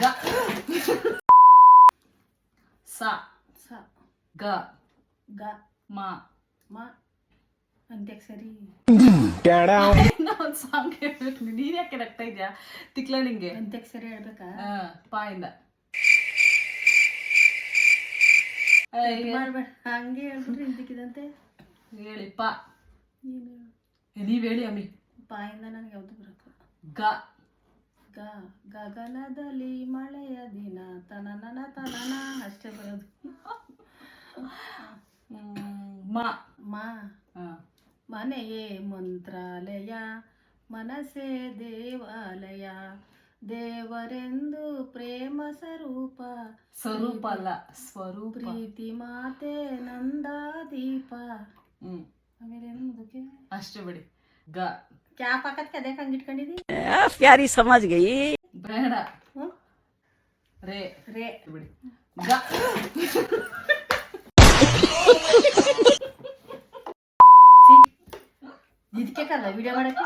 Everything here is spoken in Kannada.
ಗ ಸ ಸ ಗ ಗ ಮ ಮ ಅಂತ್ಯಾಕ್ಷರಿ ಒಂದು ಸಾಂಗ್ ಹೇಳ್ಬೇಕು ನೀನ್ ಯಾಕೆ ನಗ್ತಾ ಇದ್ಯಾ ತಿಕ್ಲ ನಿಂಗೆ ಅಂತ್ಯಾಕ್ಷರಿ ಹೇಳ್ಬೇಕಾ? ಪಾಯಿಂದ ಮಾಡ್ಬೇಡ ಹಂಗೆ ಹೇಳ್ಬಿಟ್ರೆ ಇಂತಿಕ್ಕಿದಂತೆ ಹೇಳಿ ಪಾ ಏನು ನೀವ್ ಹೇಳಿ ಅಮ್ಮಿ ಪಾಯಿಂದ ನನಗೆ ಯಾವ್ದು ಬರಕ್ಕೆ ಗ ಗ ಗಗನದಲ್ಲಿ ಮಳೆಯ ದಿನ ತನನನ ತನನ ಅಷ್ಟೇ ಬರೋದು. ಮ ಮ ಮನೆಯೇ ಮಂತ್ರಾಲಯ ಮನಸೇ ದೇವಾಲಯ ದೇವರೆಂದು ಪ್ರೇಮ ಸ್ವರೂಪ ಸ್ವರೂಪ ಅಲ್ಲ ಸ್ವರೂಪ ಪ್ರೀತಿ ಮಾತೆ ನಂದಾದೀಪ. ಆಮೇಲೆ ಏನು ಅದಕ್ಕೆ ಅಷ್ಟೇ ಬಿಡಿ ಗ ಕ್ಯಾಪ್ ಹಾಕತ್ಕೆ ಅದೇ ಹಂಗೆ ಇಟ್ಕೊಂಡಿದಿ ಪ್ಯಾರಿ ಸಮಾಜ್ ಗೈ ಬೇಡ ರೇ ರೇ ಬಿಡಿ ಗ ಇದಕ್ಕೆ ಕಲ್ಲ ವಿಡಿಯೋ ಮಾಡಕ್ಕೆ